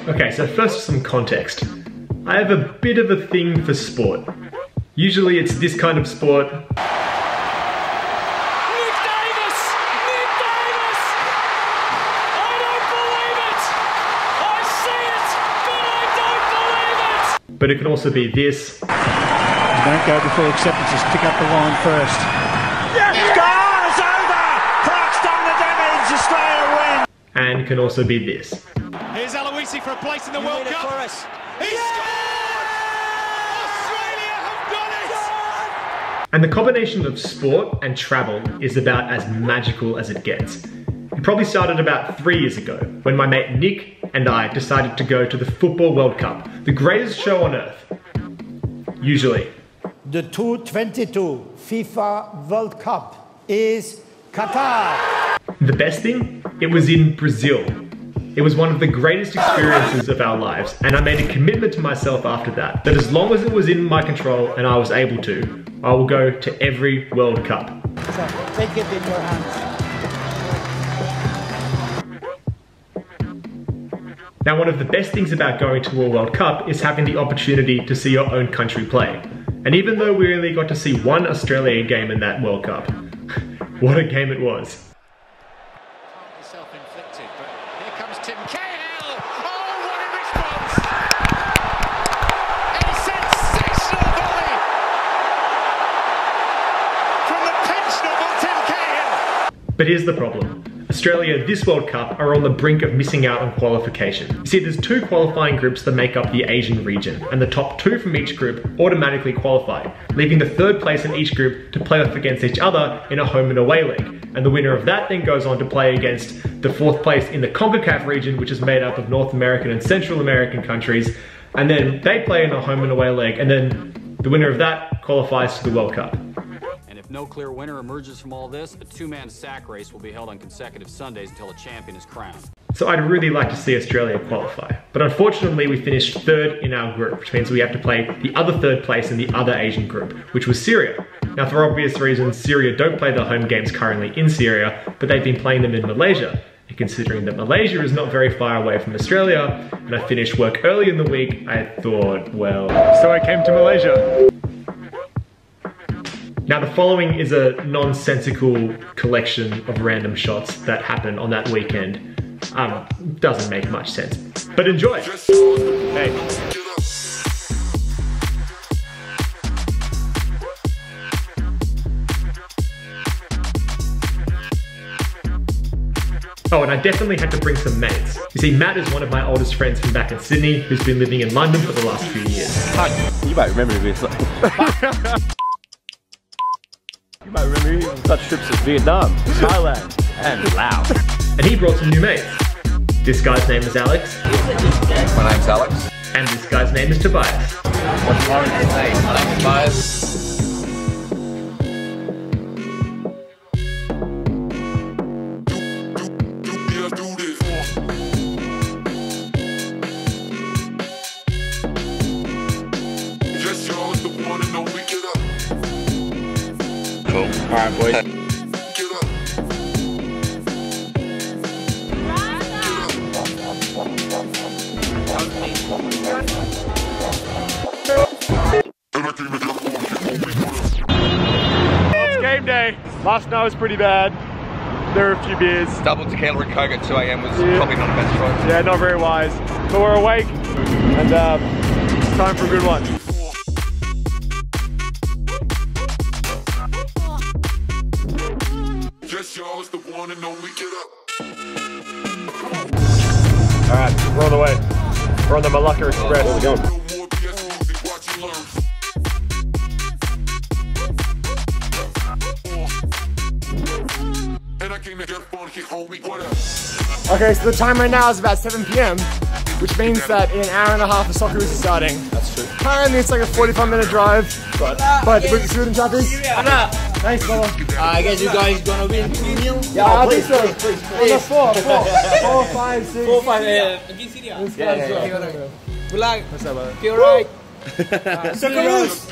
Okay, so first some context. I have a bit of a thing for sport. Usually it's this kind of sport. Nick Davis! Nick Davis! I don't believe it! I see it, but I don't believe it! But it can also be this. Don't go before acceptances, pick up the line first. Yes! Goal! It's over! Clark's done the damage, Australia win! And can also be this. Here's Aloisi for a place in the World Cup. He scored! Australia have done it! And the combination of sport and travel is about as magical as it gets. It probably started about 3 years ago when my mate Nick and I decided to go to the Football World Cup, the greatest show on earth. Usually. The 2022 FIFA World Cup is Qatar. The best thing? It was in Brazil. It was one of the greatest experiences of our lives, and I made a commitment to myself after that as long as it was in my control and I was able to, I will go to every World Cup. So, take it in your hands. Now, one of the best things about going to a World Cup is having the opportunity to see your own country play. And even though we only got to see one Australian game in that World Cup, what a game it was. Self-inflicted, but here comes Tim Cahill. Oh, what a response! A sensational volley from the pensionable Tim Cahill. But here's the problem. Australia this World Cup are on the brink of missing out on qualification. You see, there's 2 qualifying groups that make up the Asian region, and the top 2 from each group automatically qualify, leaving the 3rd place in each group to play off against each other in a home and away league. And the winner of that then goes on to play against the 4th place in the CONCACAF region, which is made up of North American and Central American countries, and then they play in a home and away leg, and then the winner of that qualifies to the World Cup. If no clear winner emerges from all this, a 2-man sack race will be held on consecutive Sundays until a champion is crowned. So I'd really like to see Australia qualify. But unfortunately we finished 3rd in our group, which means we have to play the other 3rd place in the other Asian group, which was Syria. Now for obvious reasons, Syria don't play their home games currently in Syria, but they've been playing them in Malaysia. And considering that Malaysia is not very far away from Australia, and I finished work early in the week, I thought, well... So I came to Malaysia. Now the following is a nonsensical collection of random shots that happened on that weekend. Doesn't make much sense, but enjoy. Hey. Oh, and I definitely had to bring some mates. You see, Matt is one of my oldest friends from back in Sydney, who's been living in London for the last few years. You might remember me. You might remember me from such trips as Vietnam, Thailand, and Laos. And he brought some new mates. This guy's name is Alex. My name's Alex. And this guy's name is Tobias. What's my name? My name's Tobias. Alright, boys. It's game day. Last night was pretty bad. There were a few beers. Double tequila and coke at 2 AM was probably not the best choice. Yeah, not very wise. But we're awake and it's time for a good one. Alright, we're on the way. We're on the Melaka Express. Where are we going? Okay, so the time right now is about 7 PM, which means that in an hour and a half the Socceroos is starting. That's true. Currently it's like a 45-minute drive, but we're good in traffic. Thanks, brother. I guess you guys gonna win 2-0? Yeah, I think so. Please. 4, 5, 6. 4, 5, against Syria. Yeah. Good luck. What's up, brother? Feel right. Socceroos!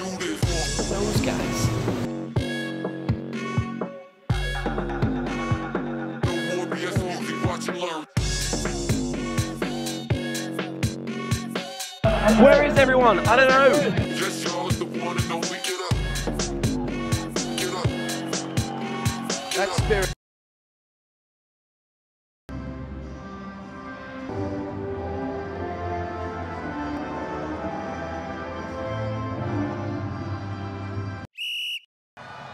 Those guys. Where is everyone? I don't know. That spirit.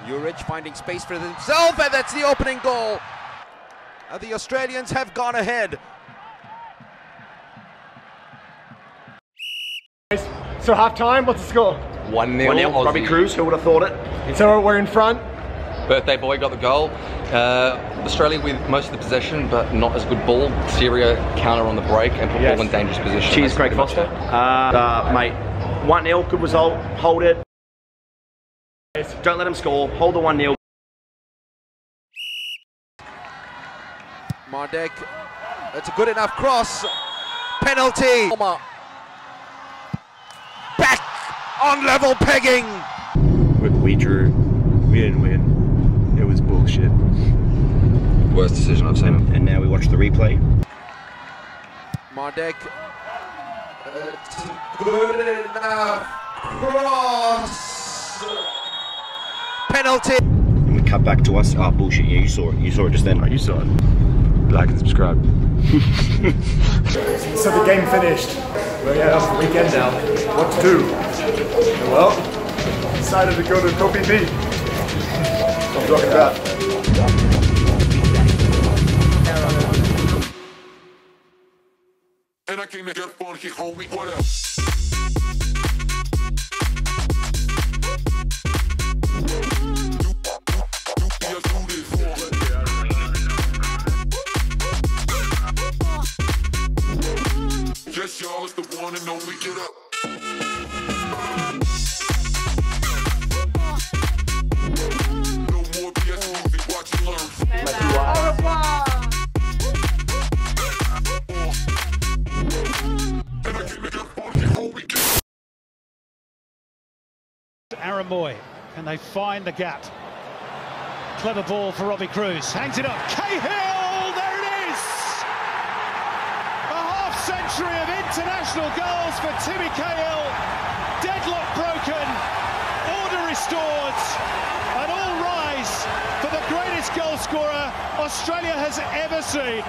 Juric finding space for himself, and that's the opening goal. And the Australians have gone ahead. So half time, what's the score? 1-0. Robbie Cruz, who would have thought it? So we're in front. Birthday boy got the goal. Australia with most of the possession, but not as good ball. Syria counter on the break and put ball in dangerous position. Cheers, Craig Foster. Mate, 1-0, good result. Hold it. Don't let them score. Hold the 1-0. Mardek, that's a good enough cross. Penalty. Back on level pegging. We drew. We didn't win. It was bullshit. Worst decision I've seen. And now we watch the replay. Mardek, it's good enough cross. Penalty. And we cut back to us. Oh, bullshit. Yeah, you saw it. You saw it just then. Oh, you saw it. Like and subscribe. So the game finished. We're off the weekend now. What to do? Well, decided to go to Koh Phi Phi. I'm talking about. And I came to get funky, homie. What else? Yes, y'all, it's the one and only. Get up. No more BS music, watch and learn. And I came to get funky, homie. Aaron Moy, and they find the gap. Clever ball for Robbie Cruz. Hangs it up. Cahill! There it is! A half-century of international goals for Timmy Cahill. Deadlock broken, order restored, and all rise for the greatest goal scorer Australia has ever seen.